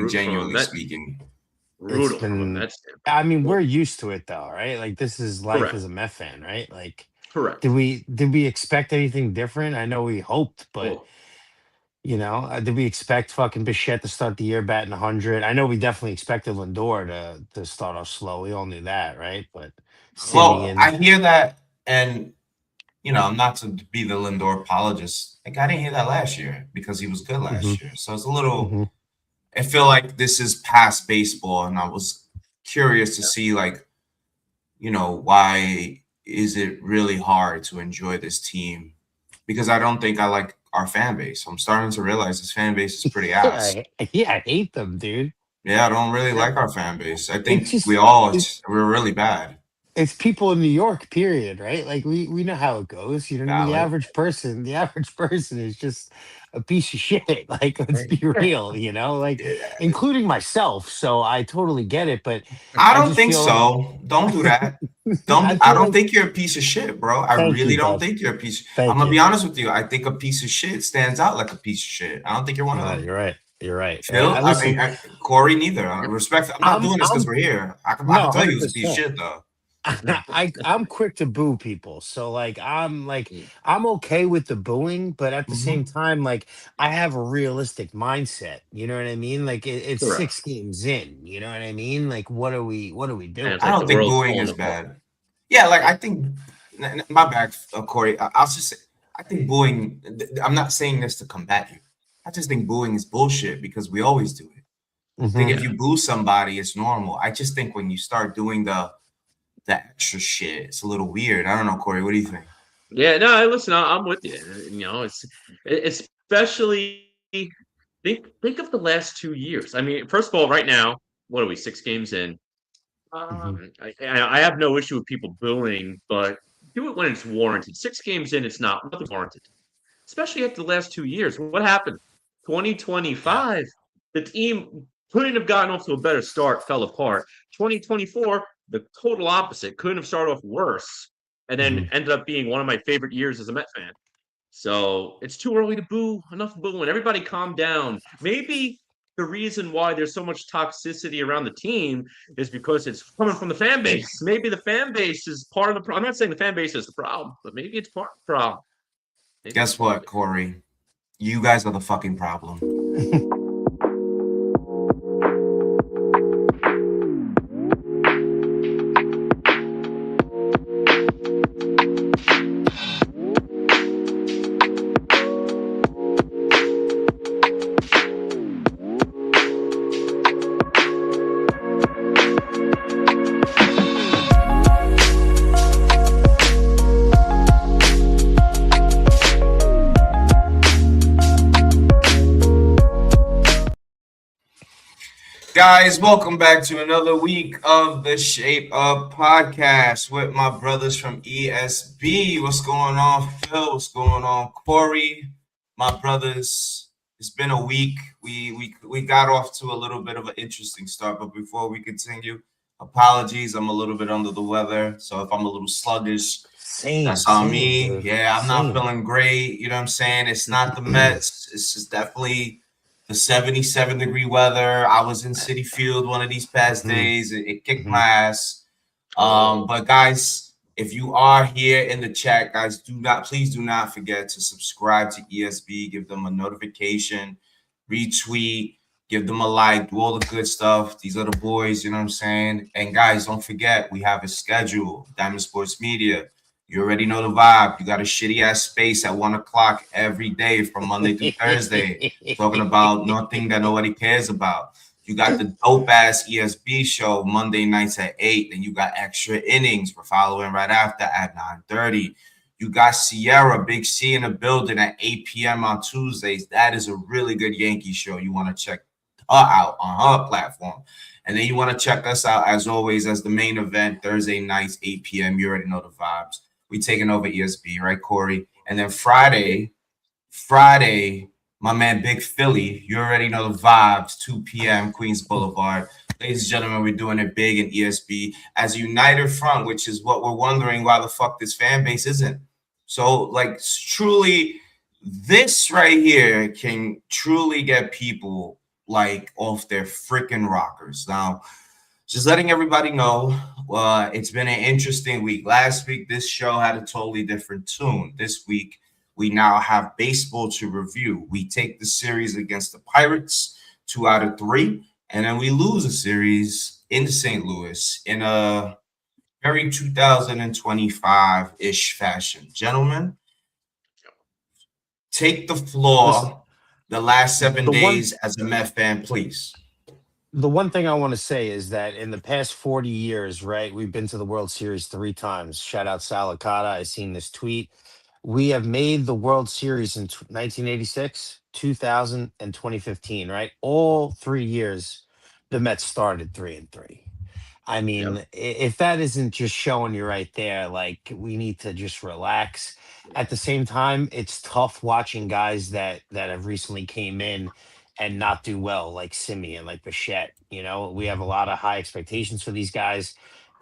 genuinely speaking. It's Brutal from a been, Mets standpoint. I mean, we're used to it though, right? Like this is life Correct. as a Met fan, right? Like, Correct. did we expect anything different? I know we hoped, but Oh, did we expect fucking Bichette to start the year batting 100? I know we definitely expected Lindor to start off slow. We all knew that, right? But Well, Simeon, I hear that, and I'm not to be the Lindor apologist. Like I didn't hear that last year because he was good hmm last year. So it's a little. hmm I feel like this is past baseball, and I was curious to yeah. see like why is it really hard to enjoy this team? Because I don't think I like our fan base. I'm starting to realize this fan base is pretty ass. yeah, I hate them, dude. Yeah, I don't really Yeah. like our fan base. I It's think just it, we're really bad. it's people in New York, period, right? Like we know how it goes. You know what I mean? Valid. The average person is just a piece of shit. Like, let's Right. be real, like Yeah. including myself. So I totally get it, but I I don't just think feel like so. Don't do that. I I feel don't like think you're a piece of shit, bro. I thank really you, don't bud. think you're a piece. I'm Thank gonna you. be honest with you. I think a piece of shit stands out like a piece of shit. I don't think you're one of No, them. you're right. You're right. Phil, I I mean, listen. Corey, neither. I respect. I'm not doing this because I'm we're here. I no can tell you hundred it's a piece of percent. shit though. I'm quick to boo people. So like Mm. I'm okay with the booing, but at the same Hmm. time, like I have a realistic mindset. You know what I mean? Like it's Correct. 6 games in. You know what I mean? Like what are we And doing? it's I like don't the think world's booing falling is apart. bad. Yeah, like Yeah. I think my bad, Corey. I'll just say I think booing. I'm not saying this to combat you. I just think booing is bullshit because we always do it. I think Hmm if Yeah. you boo somebody, it's normal. I just think when you start doing the extra shit, it's a little weird. I don't know, Corey. What do you think? Yeah. No, listen, I'm with you. Especially think of the last 2 years. I mean, first of all, right now, what are we 6 games in? hmm I have no issue with people booing, but do it when it's warranted. 6 games in, it's not nothing warranted. Especially after the last 2 years. What happened? Yeah. 2025, the team couldn't have gotten off to a better start, fell apart. 2024, the total opposite. Couldn't have started off worse, and then hmm ended up being one of my favorite years as a Met fan. So it's too early to boo. Enough booing. Everybody calm down. Maybe the reason why there's so much toxicity around the team is because it's coming from the fan base. Maybe the fan base is part of the problem. I'm not saying the fan base is the problem, but maybe it's part of the problem. Maybe it's Guess part of what, it. Corey? You guys are the fucking problem. Guys, welcome back to another week of the Shape Up podcast with my brothers from ESB. What's going on, Phil? What's going on, Corey? My brothers, it's been a week. We got off to a little bit of an interesting start, but before we continue, apologies. I'm a little bit under the weather, so if I'm a little sluggish, Same, that's on same, me. dude. Yeah, I'm not Same. feeling great. You know what I'm saying? It's not the Mets. It's just definitely the 77-degree weather. I was in City Field one of these past hmm days. It kicked my hmm ass. Oh, But guys, if you are here in the chat, guys, please do not forget to subscribe to ESB, give them a notification, retweet, give them a like, do all the good stuff. These are the boys, you know what I'm saying? And guys, don't forget, we have a schedule, Diamond Sports Media. You already know the vibe. You got a shitty ass space at 1 o'clock every day from Monday through Thursday, talking about nothing that nobody cares about. You got the dope ass ESB show Monday nights at 8. Then you got extra innings. We're following right after at 9:30. You got Sierra, Big C in the building at 8 p.m. on Tuesdays. That is a really good Yankee show. You want to check her out on her platform. And then you want to check us out, as always, as the main event, Thursday nights, 8 p.m. You already know the vibes. We taking over ESB, right, Corey? And then Friday, my man Big Philly, you already know the vibes, 2 p.m. Queens Boulevard. Ladies and gentlemen, we're doing it big in ESB as a united front, which is what we're wondering why the fuck this fan base isn't. So, like, truly, this right here can truly get people like off their freaking rockers. Now, just letting everybody know, it's been an interesting week. Last week, this show had a totally different tune. This week, we now have baseball to review. We take the series against the Pirates, 2 out of 3, and then we lose a series in St. Louis in a very 2025-ish fashion. Gentlemen, take the floor. Listen, the last 7 the one- days as a Met fan, please. The one thing I want to say is that in the past 40 years, right, we've been to the World Series 3 times. Shout out Salicata. I seen this tweet. We have made the World Series in 1986, 2000, and 2015, right? All 3 years, the Mets started 3-3. I mean, Yep. if that isn't just showing you right there, like we need to just relax. At the same time, it's tough watching guys that have recently came in and not do well, like Simeon, like Bichette. You know, we have a lot of high expectations for these guys,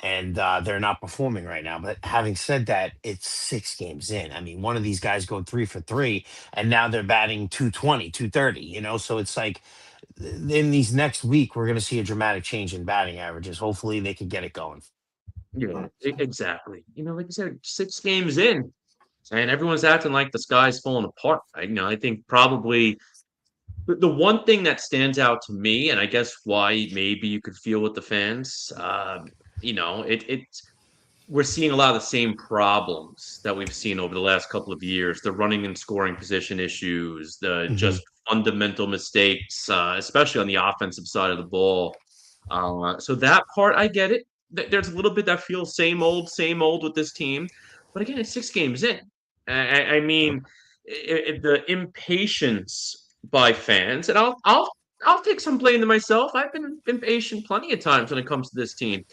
and they're not performing right now. But having said that, it's 6 games in. I mean, one of these guys go 3 for 3, and now they're batting 220, 230. You know, so it's like in these next week, we're going to see a dramatic change in batting averages. Hopefully, they can get it going. Yeah, exactly. Like I said, 6 games in, and everyone's acting like the sky's falling apart. I think probably the one thing that stands out to me, and I guess why maybe you could feel with the fans, it's we're seeing a lot of the same problems that we've seen over the last couple of years. The running and scoring position issues, the Mhm. just fundamental mistakes, especially on the offensive side of the ball. So that part, I get it. There's a little bit that feels same old with this team. But again, it's 6 games in. I mean, the impatience by fans, and I'll take some blame to myself. I've been impatient plenty of times when it comes to this team.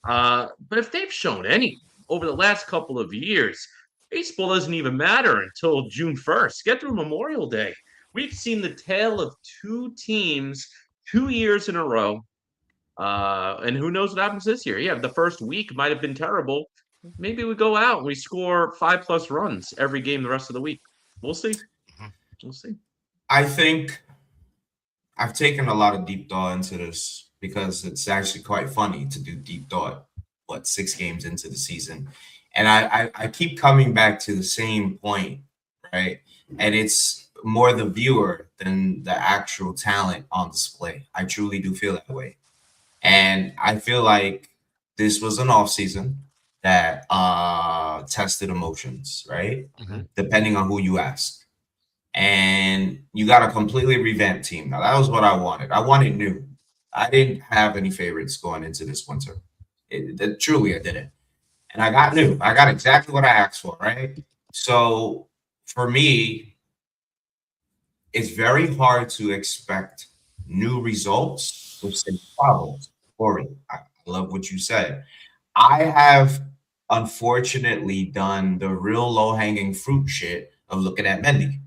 But if they've shown any over the last couple of years, baseball doesn't even matter until June 1st. Get through Memorial Day. We've seen the tale of 2 teams 2 years in a row. And who knows what happens this year? Yeah, the first week might have been terrible. Maybe we go out and we score 5+ runs every game the rest of the week. We'll see. We'll see. I think I've taken a lot of deep thought into this because it's actually quite funny to do deep thought, 6 games into the season. And I keep coming back to the same point, right? And it's more the viewer than the actual talent on display. I truly do feel that way. And I feel like this was an off season that tested emotions, right? Mhm. Depending on who you ask. And you got a completely revamped team. Now, that was what I wanted. I wanted new. I didn't have any favorites going into this winter. Truly, I didn't. And I got new. I got exactly what I asked for, right? So for me, it's very hard to expect new results with same problems. Corey, I love what you said. I have unfortunately done the real low-hanging fruit shit of looking at Mendy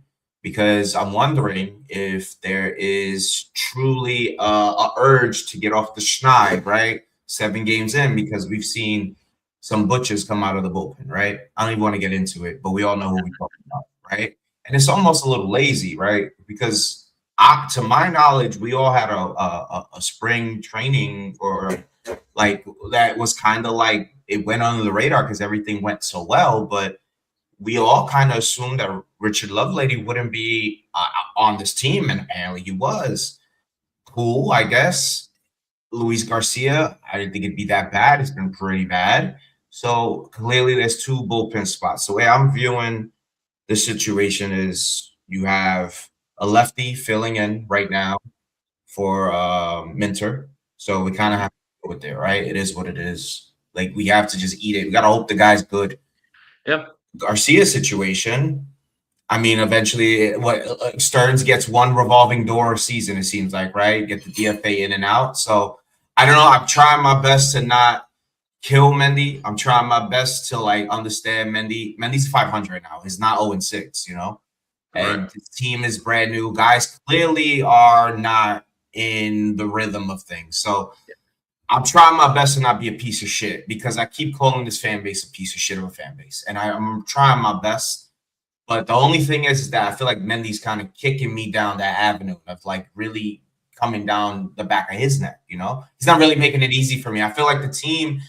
because I'm wondering if there is truly a urge to get off the schneid, right? 7 games in, because we've seen some butchers come out of the bullpen, right? I don't even want to get into it, but we all know who we're talking about, right? And it's almost a little lazy, right? Because to my knowledge, we all had a spring training or like that was kind of like it went under the radar because everything went so well, but we all kind of assumed that Richard Lovelady wouldn't be on this team, and apparently he was. Cool, I guess. Luis Garcia, I didn't think it'd be that bad. It's been pretty bad. So clearly there's 2 bullpen spots. The way I'm viewing this situation is you have a lefty filling in right now for Minter. So we kind of have to go with it, right? It is what it is. Like, we have to just eat it. We got to hope the guy's good. Yep. Garcia's situation, I mean, eventually Stearns gets 1 revolving door season, it seems like, right? Get the DFA in and out. So I don't know. I'm trying my best to not kill Mendy. I'm trying my best to like understand Mendy. Mendy's 500 now. He's not 0-6, you know? And Correct. his team is brand new. Guys clearly are not in the rhythm of things. So I'm trying my best to not be a piece of shit because I keep calling this fan base a piece of shit of a fan base. And I'm trying my best. But the only thing is that I feel like Mendy's kind of kicking me down that avenue of like really coming down the back of his neck. You know, he's not really making it easy for me. I feel like the team,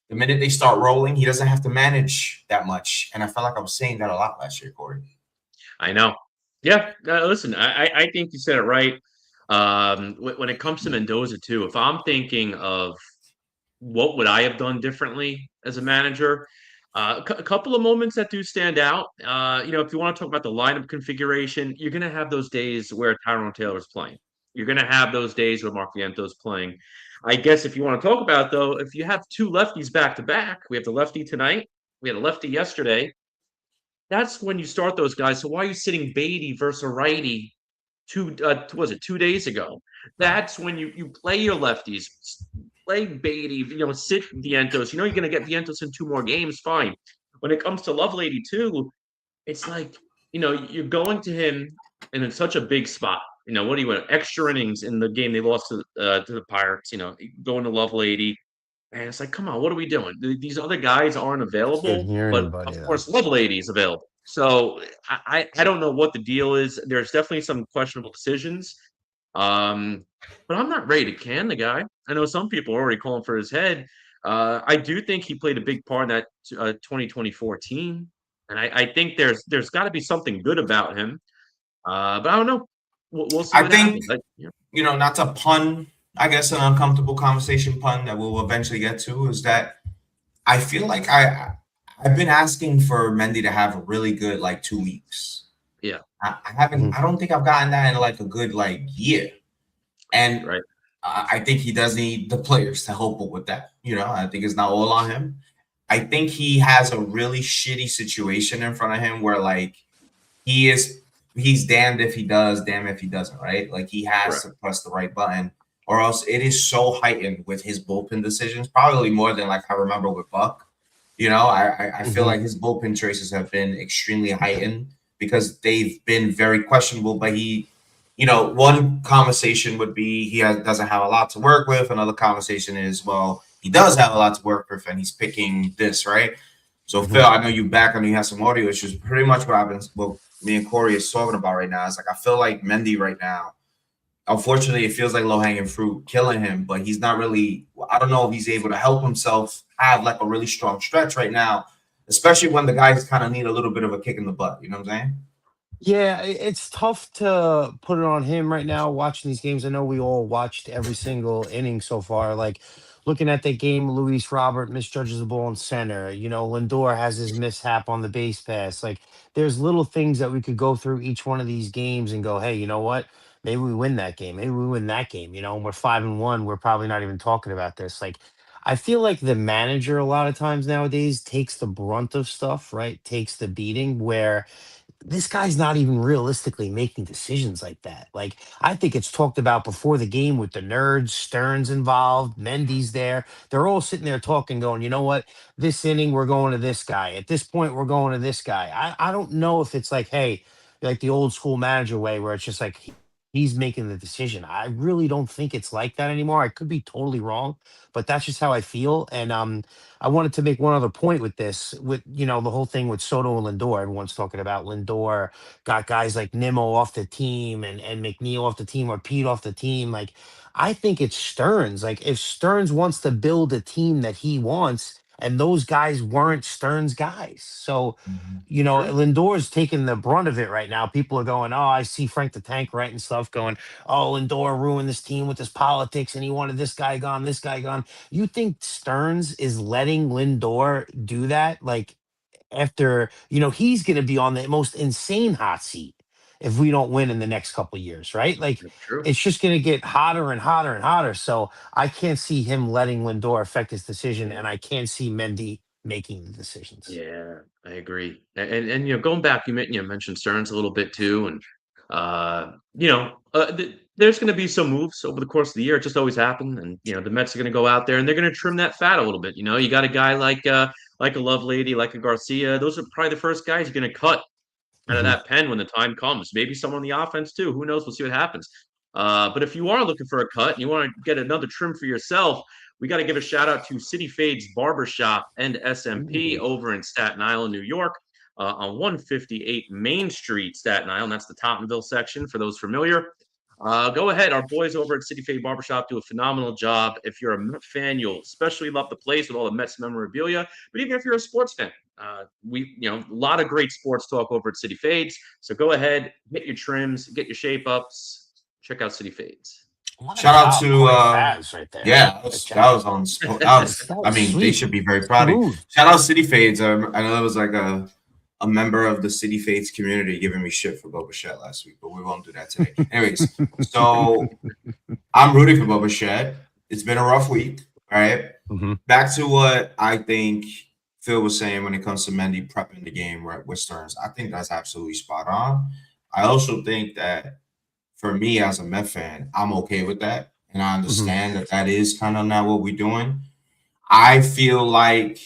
the minute they start rolling, he doesn't have to manage that much. And I felt like I was saying that a lot last year, Corey. I know. Yeah, listen, I think you said it right. When it comes to Mendoza too, if I'm thinking of what would I have done differently as a manager, a couple of moments that do stand out. If you want to talk about the lineup configuration, you're going to have those days where Tyrone Taylor's playing. You're going to have those days where Mark Viento's playing. I guess if you want to talk about, though, if you have two lefties back to back, we have the lefty tonight, we had a lefty yesterday. That's when you start those guys. So why are you sitting Beatty versus a righty 2 days ago? That's when you play your lefties, play Beatty, sit Vientos. You're going to get Vientos in 2 more games, fine. When it comes to Lovelady too, it's like, you're going to him and in such a big spot. What do you want? Extra innings in the game they lost to the Pirates, going to Lovelady. And it's like, come on, what are we doing? These other guys aren't Couldn't available, hear but anybody of though. course, Lovelady is available. So I don't know what the deal is. There's definitely some questionable decisions. But I'm not ready to can the guy. I know some people are already calling for his head. I do think he played a big part in that 2024 team, and I think there's got to be something good about him. But I don't know. We'll see I what think, happens. not to pun, I guess an uncomfortable conversation pun that we'll eventually get to is that I feel like I've been asking for Mendy to have a really good 2 weeks. Yeah. I haven't. I don't think I've gotten that in a good year, and Right. I think he does need the players to help with that. I think it's not all on him. I think he has a really shitty situation in front of him where he's damned if he does, damn if he doesn't, right? He has to press the right button, or else it is so heightened with his bullpen decisions, probably more than I remember with Buck. I feel like his bullpen choices have been extremely heightened because they've been very questionable. But one conversation would be he doesn't have a lot to work with. Another conversation is, well, he does have a lot to work with, and he's picking this, right? So Phil, I know you back. I know you have some audio issues. Pretty much what me and Corey is talking about right now is I feel like Mendy right now. Unfortunately, it feels like low-hanging fruit killing him, but he's not really. I don't know if he's able to help himself have a really strong stretch right now, especially when the guys kind of need a little bit of a kick in the butt. You know what I'm saying? Yeah, it's tough to put it on him right now watching these games. I know we all watched every single inning so far. Looking at that game, Luis Robert misjudges the ball in center. Lindor has his mishap on the base pass. There's little things that we could go through each one of these games and go, hey, you know what? Maybe we win that game. Maybe we win that game. And we're 5-1. We're probably not even talking about this. I feel like the manager a lot of times nowadays takes the brunt of stuff, right? Takes the beating where this guy's not even realistically making decisions like that. I think it's talked about before the game with the nerds, Stearns involved, Mendy's there. They're all sitting there talking, going, you know what? This inning, we're going to this guy. At this point, we're going to this guy. I don't know if it's hey, like the old school manager way where it's just he's making the decision. I really don't think it's like that anymore. I could be totally wrong, but that's just how I feel. And I wanted to make one other point with this, with the whole thing with Soto and Lindor. Everyone's talking about Lindor got guys like Nimmo off the team and McNeil off the team or Pete off the team. I think it's Stearns. If Stearns wants to build a team that he wants, and those guys weren't Stearns guys. So, True. Lindor's taking the brunt of it right now. People are going, oh, I see Frank the Tank writing stuff going, oh, Lindor ruined this team with his politics and he wanted this guy gone, this guy gone. You think Stearns is letting Lindor do that? After, he's going to be on the most insane hot seat if we don't win in the next couple of years, right? That's true. It's just going to get hotter and hotter and hotter. So I can't see him letting Lindor affect his decision, and I can't see Mendy making the decisions. Yeah, I agree. And going back, you mentioned Stearns a little bit too, and there's going to be some moves over the course of the year. It just always happens, and the Mets are going to go out there and they're going to trim that fat a little bit. You got a guy like a Lovelady, like a Garcia. Those are probably the first guys you're going to cut out of Mhm. that pen when the time comes. Maybe someone on the offense too. Who knows? We'll see what happens. But if you are looking for a cut and you want to get another trim for yourself, we got to give a shout out to City Fades Barbershop and SMP Ooh. over in Staten Island, New York, on 158 Main Street, Staten Island. That's the Tottenville section for those familiar. Go ahead. Our boys over at City Fade Barbershop do a phenomenal job. If you're a Met fan, you'll especially love the place with all the Mets memorabilia. But even if you're a sports fan, a lot of great sports talk over at City Fades. So go ahead, get your trims, get your shape ups. Check out City Fades. What a Shout out job to by Favs right there. yeah, Good that job. was on that was That I was mean, they sweet. should be very proud of you. Smooth. Shout out City Fades. I know it was like a member of the City Fades community giving me shit for Boba Shed last week, but we won't do that today. Anyways, so I'm rooting for Boba Shed. It's been a rough week, right? Back to what I think Phil was saying when it comes to Mendy prepping the game with Stearns. I think that's absolutely spot on. I also think that for me as a Met fan, I'm okay with that. And I understand that that is kind of not what we're doing. I feel like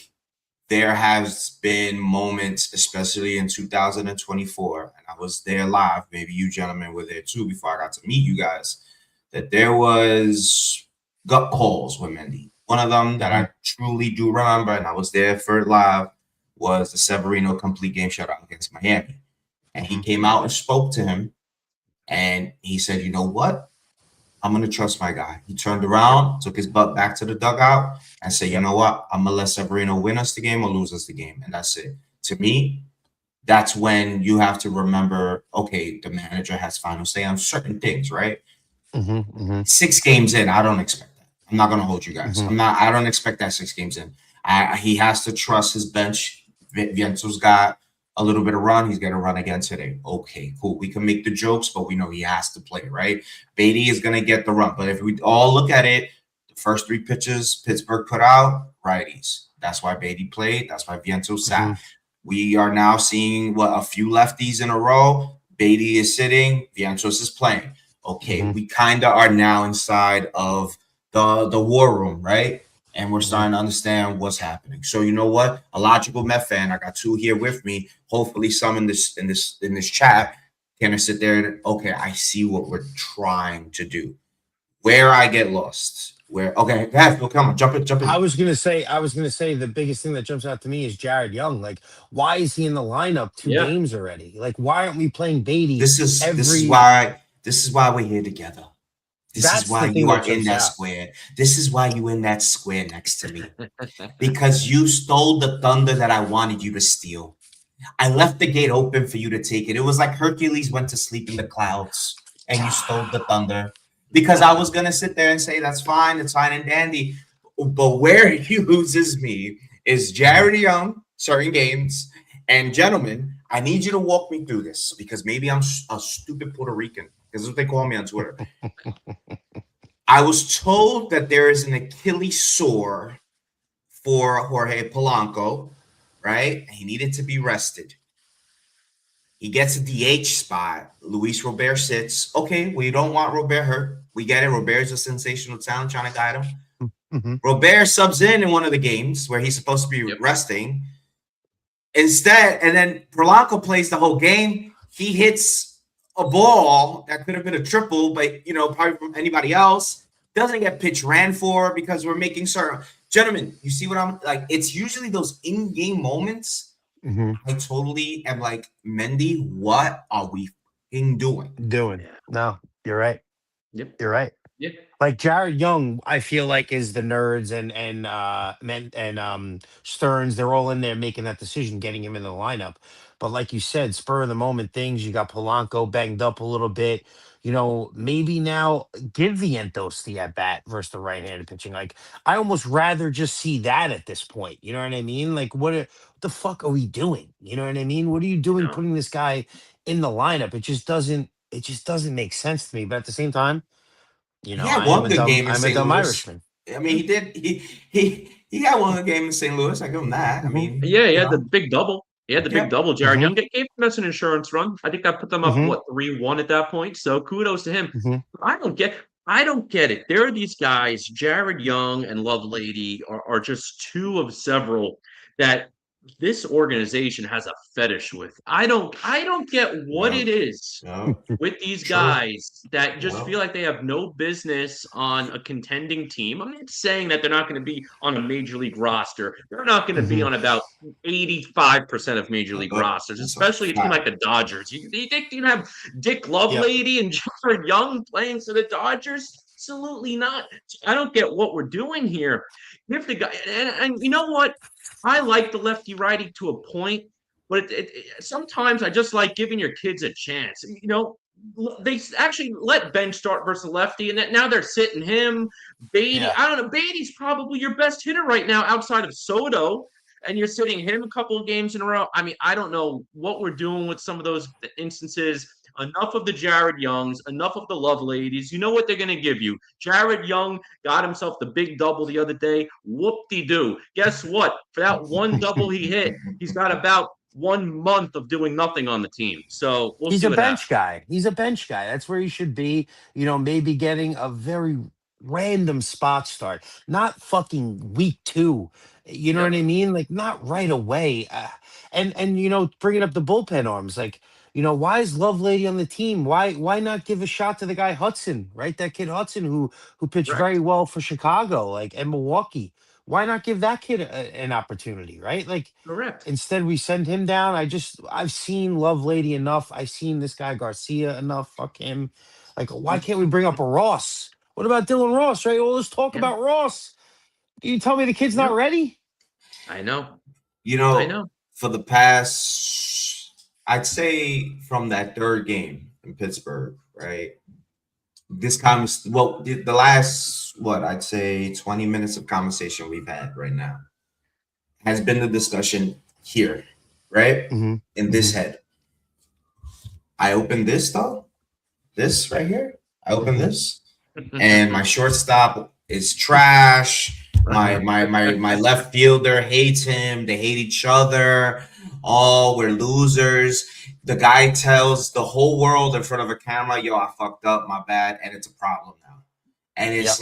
there has been moments, especially in 2024, and I was there live. Maybe you gentlemen were there too before I got to meet you guys. That there was gut calls with Mendy. One of them that I truly do remember, and I was there for it live, was the Severino complete game shutout against Miami. And he came out and spoke to him, and he said, "You know what? I'm going to trust my guy." He turned around, took his butt back to the dugout, and said, "You know what? I'm going to let Severino win us the game or lose us the game." And that's it. To me, that's when you have to remember, okay, the manager has final say on certain things, right? 6 games in, I don't expect that. I'm not going to hold you guys. I don't expect that 6 games in. He has to trust his bench. Viento's got a little bit of run. He's going to run again today. Okay, cool. We can make the jokes, but we know he has to play, right? Beatty is going to get the run. But if we all look at it, the first 3 pitches Pittsburgh put out, righties. That's why Beatty played. That's why Viento sat. We are now seeing a few lefties in a row. Beatty is sitting. Vientos is playing. Okay, we kind of are now inside of the war room, right? And we're starting to understand what's happening. So you know what? A logical Met fan. I got 2 here with me. Hopefully, some in this chat can sit there and okay, I see what we're trying to do. Where I get lost. Okay, guys, come on, jump in. I was gonna say the biggest thing that jumps out to me is Jared Young. Like, why is he in the lineup 2 games already? Like, why aren't we playing Beatty? This is why we're here together. This is why you are in that square. This is why you in that square next to me. Because you stole the thunder that I wanted you to steal. I left the gate open for you to take it. It was like Hercules went to sleep in the clouds and you stole the thunder. Because I was going to sit there and say, that's fine, it's fine and dandy. But where he loses me is Jared Young, certain games. And gentlemen, I need you to walk me through this because maybe I'm a stupid Puerto Rican. That's what they call me on Twitter. I was told that there is an Achilles sore for Jorge Polanco, right? He needed to be rested. He gets a DH spot. Luis Robert sits. Okay, we don't want Robert hurt. We get it. Robert's a sensational talent trying to guide him. Robert subs in one of the games where he's supposed to be resting. Instead, and then Polanco plays the whole game. He hits a ball that could have been a triple, but probably from anybody else. Doesn't get pitch ran for because we're making certain. Gentlemen, you see what I'm like? It's usually those in-game moments. I totally am like, Mendy, what are we doing? No, you're right. Yep. You're right. Yep. Like Jared Young, I feel like is the nerds and Stearns. They're all in there making that decision, getting him in the lineup. But like you said, spur of the moment things. You got Polanco banged up a little bit. Maybe now give Vientos the at bat versus the right-handed pitching. Like, I almost rather just see that at this point. You know what I mean? Like, what the fuck are we doing? You know what I mean? What are you doing putting this guy in the lineup? It just doesn't make sense to me. But at the same time, he had one good game in St. Louis. Irishman. I mean, he did. He had one good game in St. Louis. I give him that. I mean, he had the big double. He had the big double. Jared Young gave us an insurance run. I think that put them up 3-1 at that point. So kudos to him. I don't get it. There are these guys, Jared Young and Lovelady are just 2 of several that this organization has a fetish with. I don't get what it is No. with these True. guys that just No. feel like they have no business on a contending team. I'm not saying that they're not going to be on a major league roster. They're not going to be on about 85% of major league rosters, That's a especially a team like fact. the Dodgers. You think you can have Dick Lovelady and Jared Young playing for the Dodgers? Absolutely not. I don't get what we're doing here. If the guy and you know what? I like the lefty righty to a point, but sometimes I just like giving your kids a chance. You know, they actually let Ben start versus lefty, and now they're sitting him. Beatty, Yeah. I don't know. Beatty's probably your best hitter right now outside of Soto, and you're sitting him a couple of games in a row. I mean, I don't know what we're doing with some of those instances. Enough of the Jared Youngs, enough of the Love Ladies. You know what they're going to give you. Jared Young got himself the big double the other day. Whoop-de-doo. Guess what? For that one double he hit, he's got about 1 month of doing nothing on the team. So we'll He's see a what bench happens. guy. He's a bench guy. That's where he should be. You know, maybe getting a very random spot start, not fucking week 2. You know what Yep. I mean? Like not right away. And you know, bringing up the bullpen arms, like you know, why is Lovelady on the team? Why not give a shot to the guy Hudson, right? That kid Hudson who pitched very Correct. well for Chicago, like and Milwaukee. Why not give that kid an opportunity, right? Like Correct. instead, we send him down. I've seen Lovelady enough. I've seen this guy Garcia enough. Fuck him. Like, why can't we bring up a Ross? What about Dylan Ross, right? All this talk Yeah. about Ross. You tell me the kid's Yeah. not ready? I know. You I know, know. for the past, I'd say from that third game in Pittsburgh, right? This the last I'd say 20 minutes of conversation we've had right now has been the discussion here, right? Mm-hmm. In this head. I opened this though, this right here. I opened this, and my shortstop is trash. My left fielder hates him. They hate each other. Oh, we're losers. The guy tells the whole world in front of a camera, "Yo, I fucked up, my bad," and it's a problem now. And it's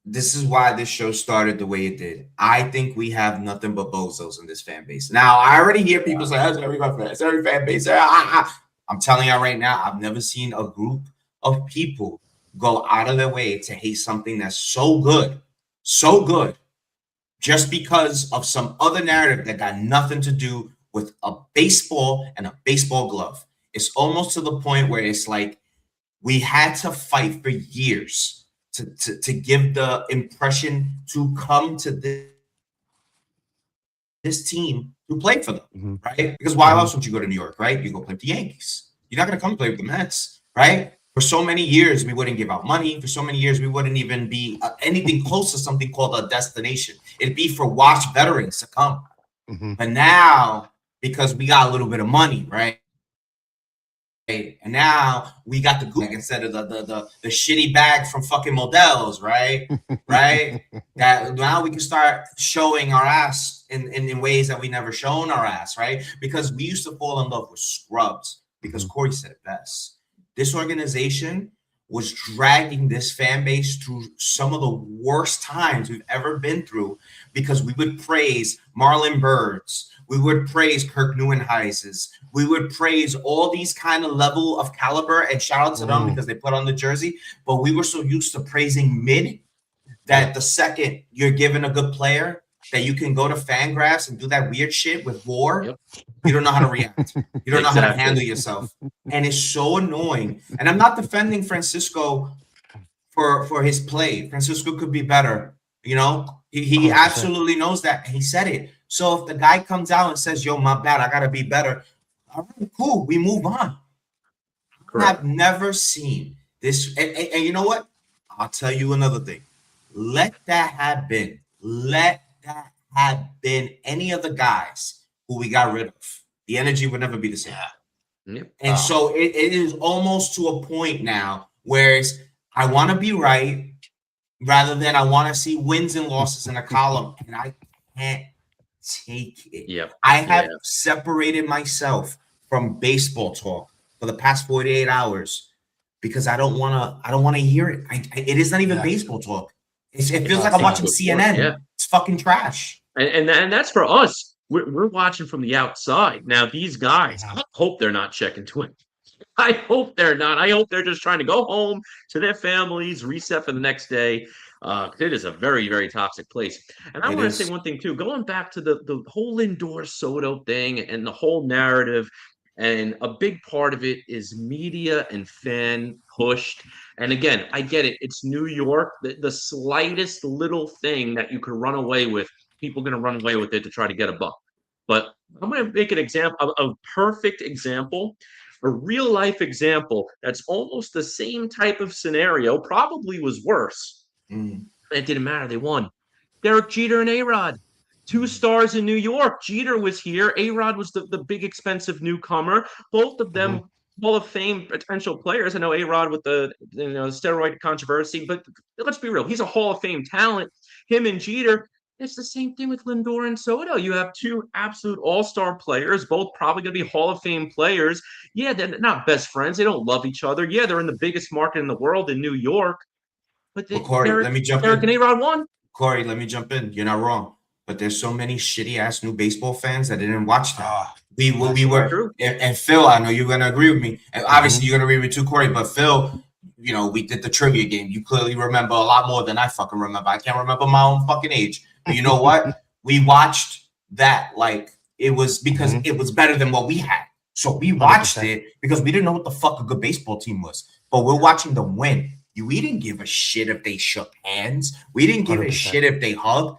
this is why this show started the way it did. I think we have nothing but bozos in this fan base. Now, I already hear people say, "That's every fan base." I'm telling you right now, I've never seen a group of people go out of their way to hate something that's so good, just because of some other narrative that got nothing to do with a baseball and a baseball glove. It's almost to the point where it's like we had to fight for years to give the impression to come to this team to play for them, right? Because why else would you go to New York, right? You go play with the Yankees. You're not going to come play with the Mets, right? For so many years, we wouldn't give out money. For so many years, we wouldn't even be anything close to something called a destination. It'd be for washed veterans to come. But now, because we got a little bit of money, right? And now we got the good instead of the shitty bag from fucking Models, right? Right? That now we can start showing our ass in ways that we never shown our ass, right? Because we used to fall in love with scrubs. Because Corey said it best. This organization was dragging this fan base through some of the worst times we've ever been through because we would praise Marlon Birds. We would praise Kirk Neuenhuises. We would praise all these kind of level of caliber and shout out to them because they put on the jersey. But we were so used to praising mid that the second you're given a good player, that you can go to Fangraphs and do that weird shit with war. You don't know how to react. You don't know how to handle yourself. And it's so annoying. And I'm not defending Francisco for his play. Francisco could be better. You know, he absolutely knows that. He said it. So if the guy comes out and says, "Yo, my bad, I got to be better." All right, cool. We move on. Correct. I've never seen this. And you know what? I'll tell you another thing. Let that have been. Let that have been any of the guys who we got rid of. The energy would never be the same. And so it is almost to a point now where it's, I want to be right rather than I want to see wins and losses in a column. And I can't take it. I have separated myself from baseball talk for the past 48 hours because I don't want to hear it. It is not even baseball talk. It feels like I'm watching CNN. It's fucking trash. And that's for us. We're watching from the outside. Now, these guys, I hope they're not checking Twitter. I hope they're not. I hope they're just trying to go home to their families, reset for the next day. It is a very, very toxic place. And I It want to say is. one thing too, going back to the whole indoor Soto thing and the whole narrative. And a big part of it is media and fan pushed. And again, I get it. It's New York. The slightest little thing that you could run away with, people going to run away with it to try to get a buck. But I'm going to make an example, a perfect example, a real life example that's almost the same type of scenario, probably was worse. It didn't matter. They won. Derek Jeter and A-Rod, 2 stars in New York. Jeter was here. A-Rod was the big expensive newcomer. Both of them Hall of Fame potential players. I know A-Rod with the steroid controversy, but let's be real. He's a Hall of Fame talent. Him and Jeter. It's the same thing with Lindor and Soto. You have 2 absolute all-star players, both probably going to be Hall of Fame players. Yeah, they're not best friends. They don't love each other. Yeah, they're in the biggest market in the world in New York. But Corey, let me jump in. Derek and A-Rod won. Corey, let me jump in. You're not wrong, but there's so many shitty ass new baseball fans that didn't watch that. We were, and Phil, I know you're gonna agree with me, and obviously you're gonna agree with me too, Corey. But Phil, we did the trivia game. You clearly remember a lot more than I fucking remember. I can't remember my own fucking age. But you know what? We watched that like it was because it was better than what we had. So we watched 100%. It because we didn't know what the fuck a good baseball team was. But we're watching them win. We didn't give a shit if they shook hands. We didn't give 100%. A shit if they hugged.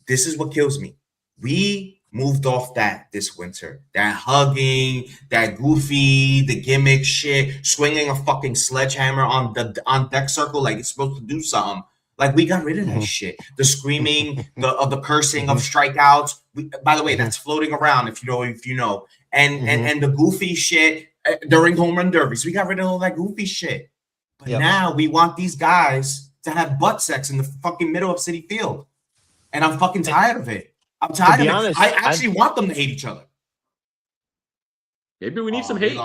This is what kills me. We moved off that this winter. That hugging, that goofy, the gimmick shit, swinging a fucking sledgehammer on deck circle like it's supposed to do something. Like we got rid of that shit. The screaming, the cursing of strikeouts. By the way, that's floating around if you know. And the goofy shit during home run derbies. We got rid of all that goofy shit. But now we want these guys to have butt sex in the fucking middle of Citi Field. And I'm fucking tired of it. I'm tired of it. Honest, I actually want them to hate each other. Maybe we need some hate.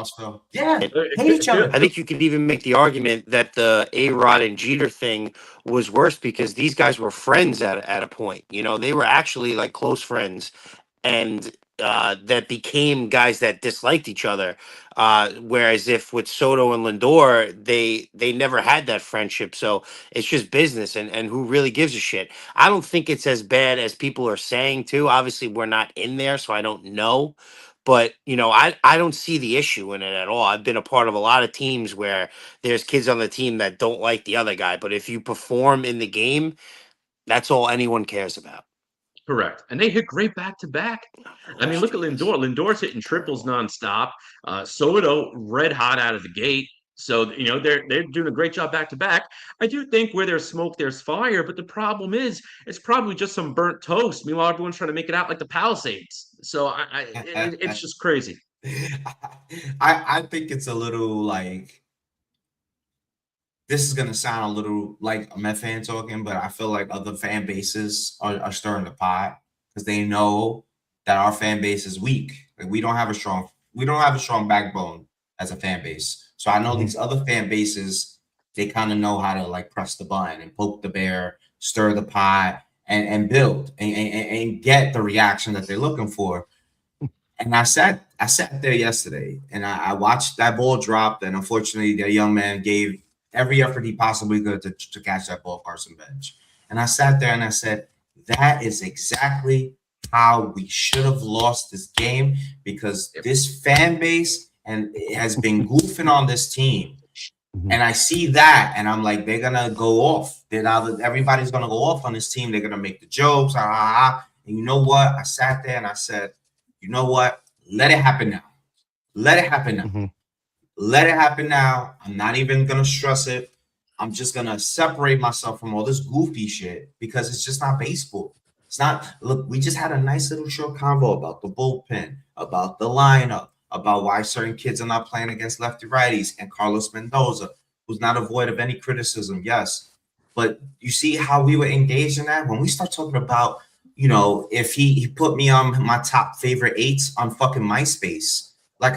Yeah, hate each other. I think you could even make the argument that the A-Rod and Jeter thing was worse because these guys were friends at a point. They were actually like close friends. And that became guys that disliked each other. Whereas if with Soto and Lindor, they never had that friendship. So it's just business and who really gives a shit. I don't think it's as bad as people are saying too. Obviously, we're not in there, so I don't know. But, I don't see the issue in it at all. I've been a part of a lot of teams where there's kids on the team that don't like the other guy. But if you perform in the game, that's all anyone cares about. Correct. And they hit great back-to-back. I mean, look at Lindor. Lindor's hitting triples nonstop. Soto, red hot out of the gate. So, they're doing a great job back-to-back. I do think where there's smoke, there's fire. But the problem is, it's probably just some burnt toast. Meanwhile, everyone's trying to make it out like the Palisades. So, it's just crazy. I think it's a little like, this is going to sound a little like a Met fan talking, but I feel like other fan bases are stirring the pot because they know that our fan base is weak. Like we don't have a strong backbone as a fan base. So I know these other fan bases, they kind of know how to like press the button and poke the bear, stir the pot, and build and get the reaction that they're looking for. And I sat there yesterday and I watched that ball drop, and unfortunately, that young man gave every effort he possibly could to catch that ball, Carson Bench. And I sat there and I said, that is exactly how we should have lost this game because this fan base and it has been goofing on this team. And I see that and I'm like, they're going to go off. Everybody's going to go off on this team. They're going to make the jokes. And you know what? I sat there and I said, you know what? Let it happen now. Let it happen now. Let it happen now. I'm not even going to stress it. I'm just going to separate myself from all this goofy shit because it's just not baseball. It's not. Look, we just had a nice little short convo about the bullpen, about the lineup, about why certain kids are not playing against lefty righties, and Carlos Mendoza, who's not void of any criticism. Yes. But you see how we were engaged in that? When we start talking about, if he put me on my top favorite 8s on fucking MySpace, like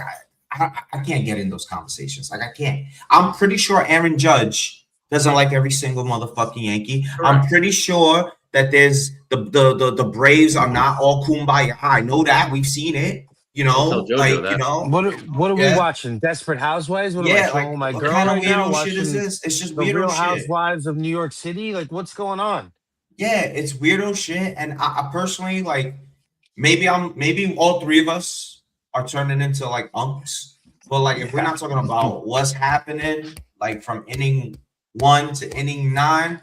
I can't get in those conversations. Like I can't. I'm pretty sure Aaron Judge doesn't like every single motherfucking Yankee. Correct. I'm pretty sure that there's the Braves are not all kumbaya. I know that. We've seen it. You Don't tell know, JoJo like, that. What are we yeah. watching? Desperate Housewives? What am I Yeah, showing like my what girl kind of right now? weirdo shit is Watching this? It's just the weirdo Real shit. Housewives of New York City? Like, what's going on? Yeah, it's weirdo shit. And I personally like maybe all three of us are turning into like unks. But like if we're not talking about what's happening, like from inning 1 to inning 9,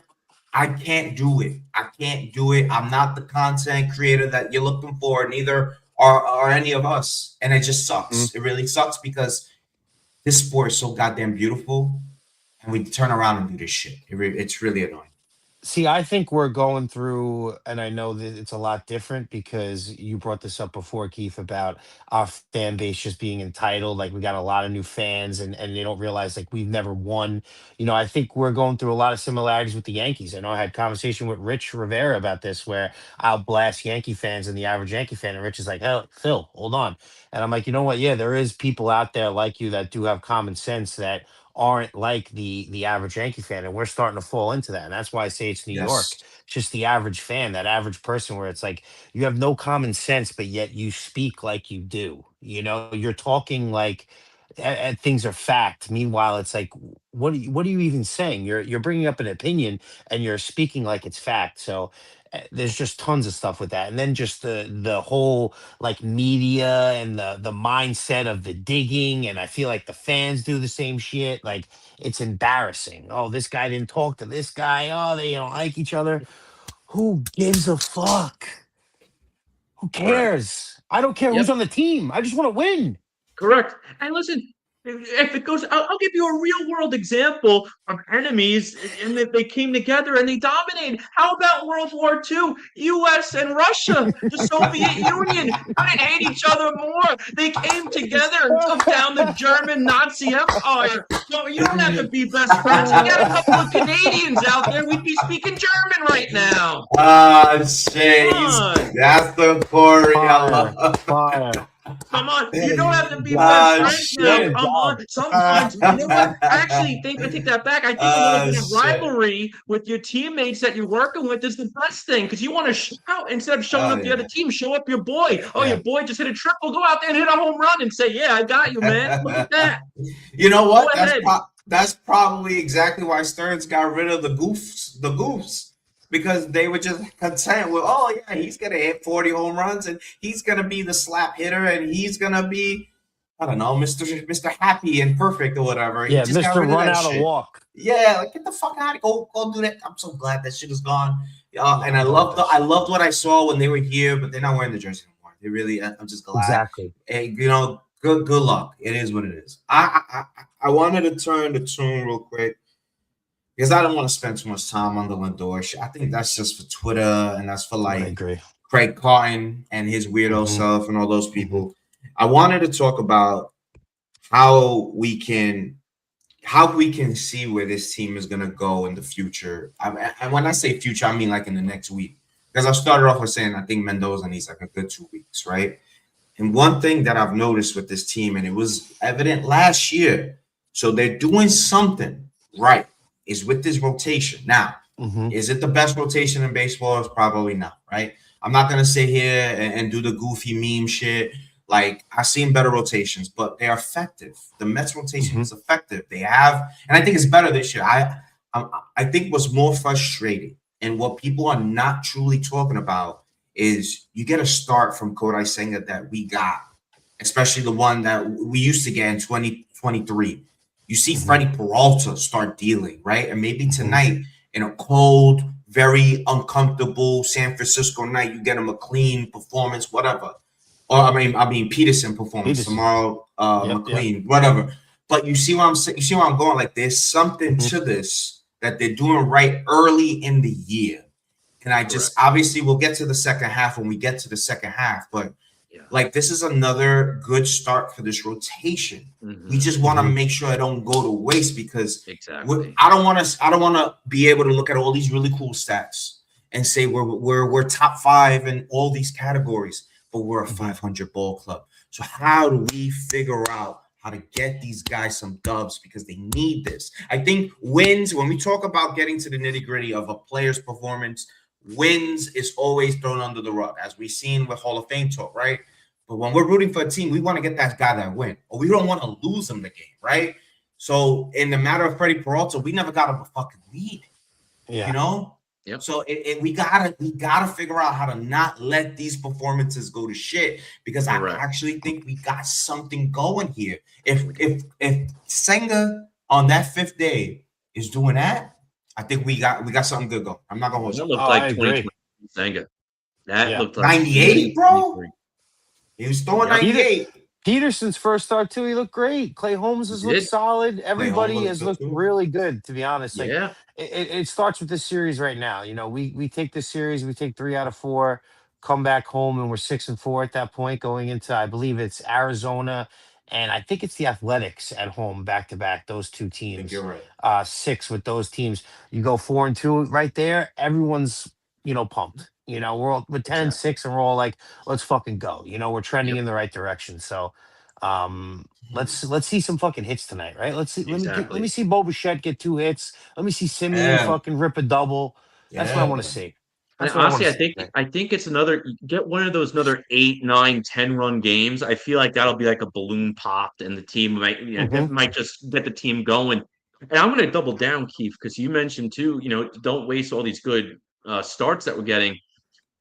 I can't do it. I can't do it. I'm not the content creator that you're looking for. Neither are any of us. And it just sucks. It really sucks because this sport is so goddamn beautiful, and we turn around and do this shit. It's really annoying. See, I think we're going through, and I know that it's a lot different because you brought this up before, Keith, about our fan base just being entitled. Like we got a lot of new fans, and they don't realize like we've never won. I think we're going through a lot of similarities with the Yankees. I know I had conversation with Rich Rivera about this, where I'll blast Yankee fans and the average Yankee fan, and Rich is like, "Oh, Phil, hold on," and I'm like, you know what? Yeah, there is people out there like you that do have common sense that aren't like the average Yankee fan, and we're starting to fall into that. And that's why I say it's New York. Yes. It's just the average fan, that average person, where it's like you have no common sense, but yet you speak like you do. You're talking like things are fact. Meanwhile, it's like, what are you even saying? You're bringing up an opinion and you're speaking like it's fact. So there's just tons of stuff with that, and then just the whole like media and the mindset of the digging, and I feel like the fans do the same shit. Like it's embarrassing. Oh, this guy didn't talk to this guy. Oh, they don't like each other. Who gives a fuck? Who Correct. cares? I don't care Yep. who's on the team. I just want to win. Correct. And listen, if it goes, I'll give you a real world example of enemies, and that they came together and they dominated. How about World War II? U.S. and Russia, the Soviet Union, couldn't hate each other more. They came together and took down the German Nazi Empire. So you don't have to be best friends. We got a couple of Canadians out there. We'd be speaking German right now. Shit. Come on. That's the Corey. Fire, fire. Come on, you don't have to be best friends now. Shit. Come on, sometimes you know what? I take that back. I think a little bit of Shit. rivalry with your teammates that you're working with is the best thing, because you want to shout instead of showing up the other team. Show up your boy. Oh, your boy just hit a triple. Go out there and hit a home run and say, "Yeah, I got you, man. Look at that." You know what? Go ahead. That's probably exactly why Stearns got rid of the goofs. Because they were just content with, oh yeah, he's gonna hit 40 home runs and he's gonna be the slap hitter and he's gonna be, I don't know, Mr. Happy and perfect or whatever. Yeah, He just got Mr. rid of Run that Out of shit. Walk. Yeah, like get the fuck out of go do that. I'm so glad that shit is gone. And I loved what I saw when they were here, but they're not wearing the jersey anymore. They really, I'm just glad. Exactly. Hey, good luck. It is what it is. I wanted to turn the tune real quick, because I don't want to spend too much time on the Lindor shit. I think that's just for Twitter, and that's for I like agree. Craig Carton and his weirdo self and all those people. I wanted to talk about how we can see where this team is going to go in the future. And when I say future, I mean like in the next week. Because I started off with saying I think Mendoza needs like a good 2 weeks, right? And one thing that I've noticed with this team, and it was evident last year, so they're doing something right, is with this rotation. Now, is it the best rotation in baseball? It's probably not, right? I'm not going to sit here and do the goofy meme shit. Like, I've seen better rotations, but they're effective. The Mets rotation is effective. They have, and I think it's better this year. I think what's more frustrating and what people are not truly talking about is you get a start from Kodai Senga that we got, especially the one that we used to get in 2023. You see Freddie Peralta start dealing, right? And maybe tonight in a cold, very uncomfortable San Francisco night, you get him a clean performance, whatever. Or I mean Peterson performance tomorrow, McLean, whatever. But you see what I'm saying? You see where I'm going? Like there's something to this that they're doing right early in the year. And I just obviously we'll get to the second half when we get to the second half, but like this is another good start for this rotation. We just want to make sure I don't go to waste, because I don't want to be able to look at all these really cool stats and say we're top 5 in all these categories, but we're a 500 ball club. So how do we figure out how to get these guys some dubs, because they need this? I think wins, when we talk about getting to the nitty-gritty of a player's performance, wins is always thrown under the rug, as we've seen with Hall of Fame talk, right? But when we're rooting for a team, we want to get that guy that win, or we don't want to lose him the game, right? So in the matter of Freddie Peralta, we never got him a fucking lead, you know. Yep. So we gotta figure out how to not let these performances go to shit, because Correct. I actually think we got something going here. If Senga on that 5th day is doing that, I think we got something good going. I'm not gonna hold That you. looked I like agree. 2020 Senga. That Yeah. looked like 98, bro. 2023. He was throwing Yep. 98. Peterson's first start too, he looked great. Clay Holmes has looked did. solid. Everybody looked has good, looked too. really good, to be honest. Like Yeah. it starts with this series right now. You know, we take this series, we take 3 out of 4, come back home, and we're 6-4 at that point, going into, I believe it's Arizona, and I think it's the Athletics at home back to back. Those two I think teams, you're right. 6 with those teams. You go 4-2 right there. Everyone's pumped. We're all with 10-6, and we're all like, let's fucking go. We're trending Yep. in the right direction. So let's see some fucking hits tonight, right? Let's see. Let Exactly. me see Bo Bichette get 2 hits. Let me see Simeon Yeah. fucking rip a double. That's what I want to see. And That's what I want honestly, to I see. think tonight. I think it's get one of those another 8, 9, 10 run games. I feel like that'll be like a balloon popped, and the team might Mhm. that might just get the team going. And I'm going to double down, Keith, because you mentioned too. Don't waste all these good starts that we're getting.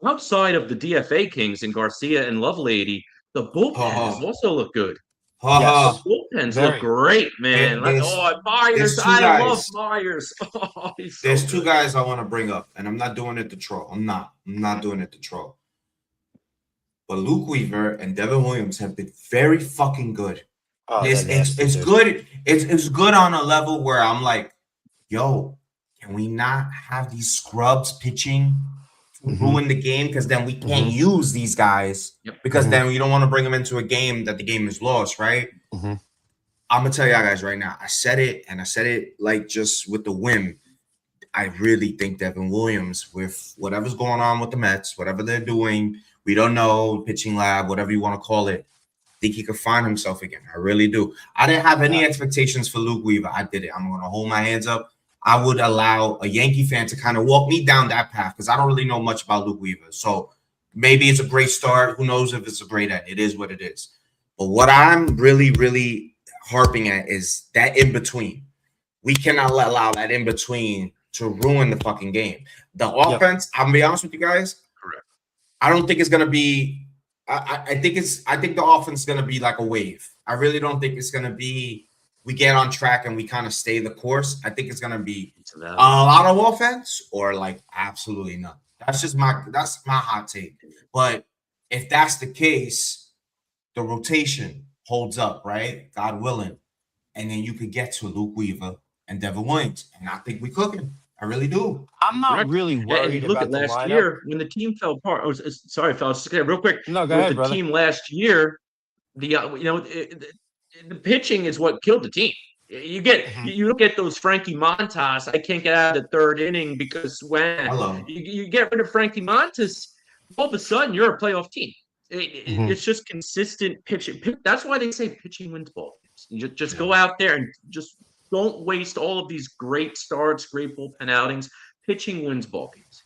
Outside of the DFA Kings and Garcia and Lovelady, the bullpen has also looked good. The Yes. bullpens look Very. great, man. Myers, There's 2 I love guys. Myers. Oh, he's so There's 2 good. guys I want to bring up, and I'm not doing it to troll. I'm not doing it to troll. But Luke Weaver and Devin Williams have been very fucking good. Oh, It's they're nasty, it's dude. good. It's good on a level where I'm like, yo, can we not have these scrubs pitching to Mhm. ruin the game? Because then we can't use these guys, Yep. because Mhm. then we don't want to bring them into a game that the game is lost, right? Mhm. I'm gonna tell y'all guys right now. I said it, and I said it like just with the whim. I really think Devin Williams, with whatever's going on with the Mets, whatever they're doing, we don't know, pitching lab, whatever you want to call it, I think he could find himself again. I really do. I didn't have any expectations for Luke Weaver. I did it. I'm going to hold my hands up. I would allow a Yankee fan to kind of walk me down that path, because I don't really know much about Luke Weaver. So maybe it's a great start. Who knows if it's a great end? It is what it is. But what I'm really, really harping at is that in between. We cannot allow that in between to ruin the fucking game. The offense, I'm gonna be honest with you guys. Correct. I don't think it's gonna be. I think the offense is gonna be like a wave. I really don't think it's gonna be. We get on track and we kind of stay the course. I think it's gonna be a lot of offense, or like absolutely none. That's my hot take. But if that's the case, the rotation holds up, right? God willing, and then you could get to Luke Weaver and Devin Williams, and I think we cooking. I really do. I'm not Correct. really And worried look at about the last lineup. year when the team fell apart. Sorry, fellas, just real quick. No, go With ahead, the brother. team last year, the pitching is what killed the team. You look at those Frankie Montas. I can't get out of the 3rd inning because when you get rid of Frankie Montas, all of a sudden you're a playoff team. It's just consistent pitching. That's why they say pitching wins ball games. You just go out there and just don't waste all of these great starts, great bullpen outings. Pitching wins ball games.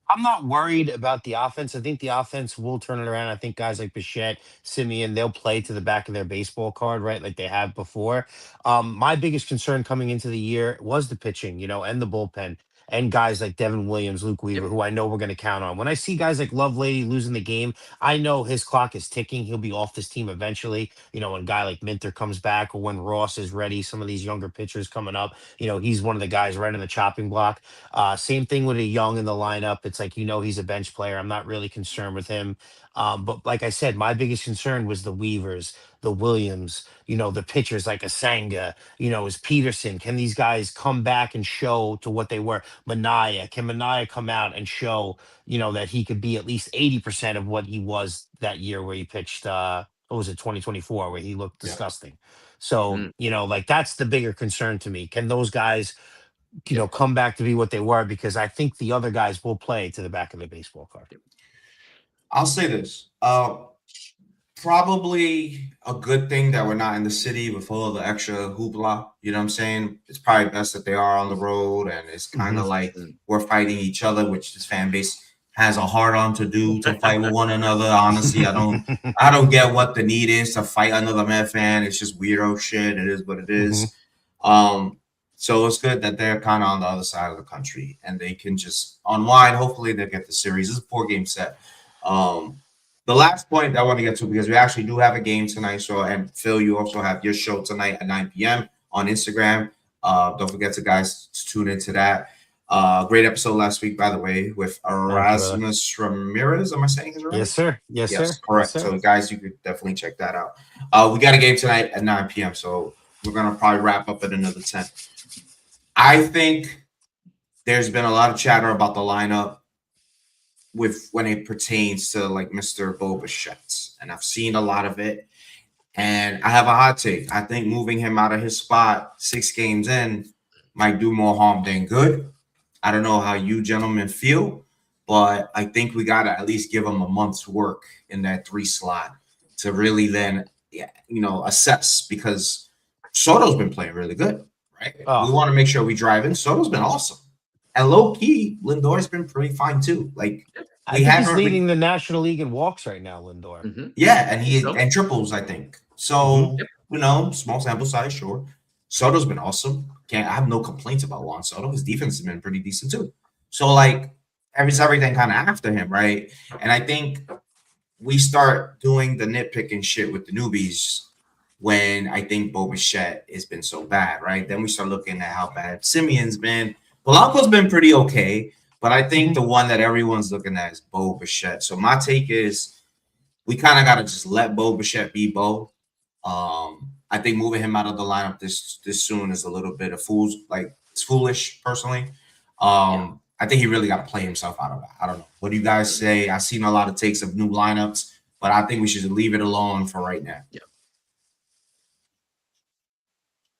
I'm not worried about the offense. I think the offense will turn it around. I think guys like Bichette, Simeon, they'll play to the back of their baseball card, right? Like they have before. My biggest concern coming into the year was the pitching, and the bullpen, and guys like Devin Williams, Luke Weaver, Yep. who I know we're going to count on. When I see guys like Lovelady losing the game, I know his clock is ticking. He'll be off this team eventually. When a guy like Minter comes back, or when Ross is ready, some of these younger pitchers coming up, he's one of the guys right in the chopping block. Same thing with a Young in the lineup. It's like, he's a bench player. I'm not really concerned with him. But like I said, my biggest concern was the Weavers, the Williams, the pitchers like Asanga, is Peterson. Can these guys come back and show to what they were? Can Mania come out and show, that he could be at least 80% of what he was that year where he pitched, what was it, 2024, where he looked disgusting. So, like that's the bigger concern to me. Can those guys come back to be what they were? Because I think the other guys will play to the back of their baseball card. I'll say this. probably a good thing that we're not in the city with all of the extra hoopla. You know what I'm saying? It's probably best that they are on the road, and it's kind of like we're fighting each other, which this fan base has a hard on to do, to fight with one another. Honestly, I don't get what the need is to fight another Met fan. It's just weirdo shit. It is what it is. So it's good that they're kind of on the other side of the country and they can just unwind. Hopefully they get the series. It's a 4-game set. The last point I want to get to, because we actually do have a game tonight. So, and Phil, you also have your show tonight at 9 p.m. on Instagram. Don't forget to guys tune into that. Great episode last week, by the way, with Erasmus Ramirez. Am I saying it right? Yes, sir. Yes, sir. Correct. Yes, sir. So, guys, you could definitely check that out. We got a game tonight at 9 p.m. So we're gonna probably wrap up at another 10. I think there's been a lot of chatter about the lineup with when it pertains to like Mr. Bo Bichette, and I've seen a lot of it. And I have a hot take. I think moving him out of his spot 6 games in might do more harm than good. I don't know how you gentlemen feel, but I think we gotta at least give him a month's work in that 3 slot to really then, assess, because Soto's been playing really good, right? Oh. We want to make sure we drive in. Soto's been awesome. And low key, Lindor's been pretty fine too. Like I think he's leading the National League in walks right now, Lindor. Yeah, and triples, I think. So, small sample size, sure. Soto's been awesome. I have no complaints about Juan Soto. His defense has been pretty decent too. So, like, everything kind of after him, right? And I think we start doing the nitpicking shit with the newbies when I think Bo Bichette has been so bad, right? Then we start looking at how bad Simeon's been. Polanco's been pretty okay, but I think the one that everyone's looking at is Bo Bichette. So my take is we kind of got to just let Bo Bichette be Bo. I think moving him out of the lineup this soon is a little bit of it's foolish personally. I think he really got to play himself out of that. I don't know. What do you guys say? I've seen a lot of takes of new lineups, but I think we should leave it alone for right now.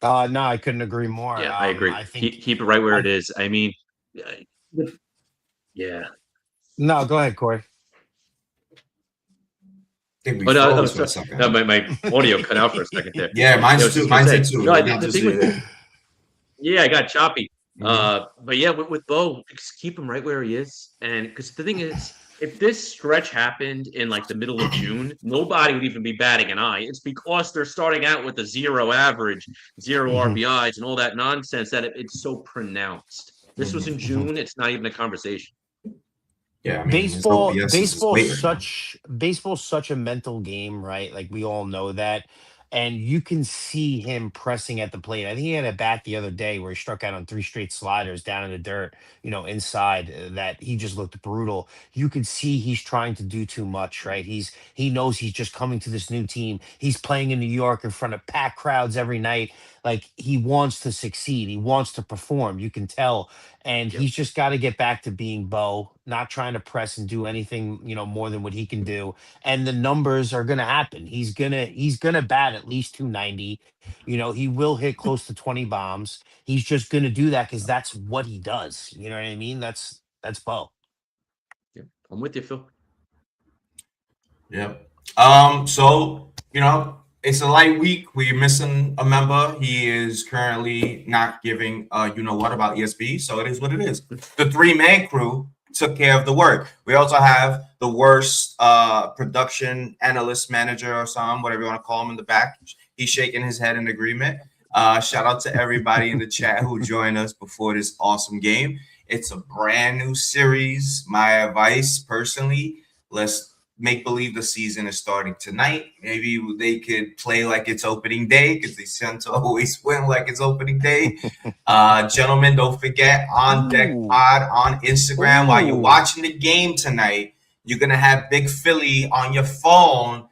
No, I couldn't agree more. Yeah, I agree. I think keep it right where it is. I mean, yeah. No, go ahead, Corey. My audio cut out for a second there. Yeah, mine's too. Mine's too. No, I got choppy. But yeah, with Bo, just keep him right where he is. And because the thing is, if this stretch happened in like the middle of June, nobody would even be batting an eye. It's because they're starting out with a 0 average, 0 RBIs, and all that nonsense that it's so pronounced. This was in June. It's not even a conversation. Yeah, I mean, baseball's such a mental game, right? Like we all know that. And you can see him pressing at the plate. I think he had a bat the other day where he struck out on 3 straight sliders down in the dirt, inside, that he just looked brutal. You could see he's trying to do too much, right? He knows he's just coming to this new team. He's playing in New York in front of packed crowds every night. Like he wants to succeed. He wants to perform. You can tell. And he's just got to get back to being Bo, not trying to press and do anything, more than what he can do. And the numbers are going to happen. He's going to bat at least 290. He will hit close to 20 bombs. He's just going to do that because that's what he does. You know what I mean? That's Bo. Yeah, I'm with you, Phil. Yeah. So, it's a light week. We're missing a member. He is currently not giving what about ESB. So it is what it is. The 3-man crew took care of the work. We also have the worst production analyst manager or something, whatever you want to call him, in the back. He's shaking his head in agreement. Shout out to everybody in the chat who joined us before this awesome game. It's a brand new series. My advice personally, let's make believe the season is starting tonight. Maybe they could play like it's opening day because they tend to always win like it's opening day. Gentlemen, don't forget On Deck Pod on Instagram. While you're watching the game tonight, you're gonna have Big Philly on your phone,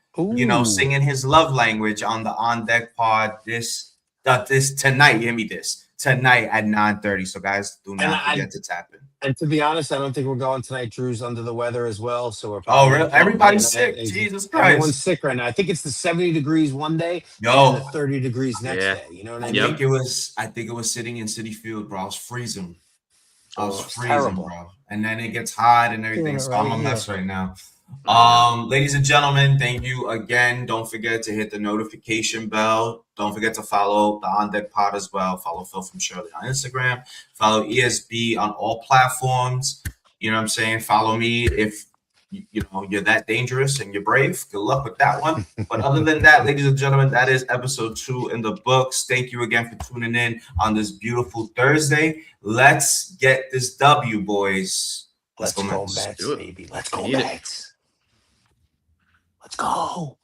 singing his love language on the On Deck Pod this tonight. Hear me this tonight at 9:30. So guys, do not forget to tap in. And to be honest, I don't think we're going tonight. Drew's under the weather as well, so we're probably. Oh, really? Everybody's sick. Jesus Christ! Everyone's sick right now. I think it's the 70 degrees one day, and the 30 degrees next day. You know what I mean? I think it was sitting in Citi Field, bro. I was freezing. I was freezing, terrible, bro. And then it gets hot and everything. So I'm a mess right now. Ladies and gentlemen, thank you again. Don't forget to hit the notification bell. Don't forget to follow the On Deck Pod as well. Follow Phil from Shirley on Instagram. Follow ESB on all platforms. You know what I'm saying? Follow me if you know you're that dangerous and you're brave. Good luck with that one. But other than that, ladies and gentlemen, that is episode 2 in the books. Thank you again for tuning in on this beautiful Thursday. Let's get this W, boys. Let's go Mets. Mets, Do it. baby. Let's go Need it. Mets. Let's go.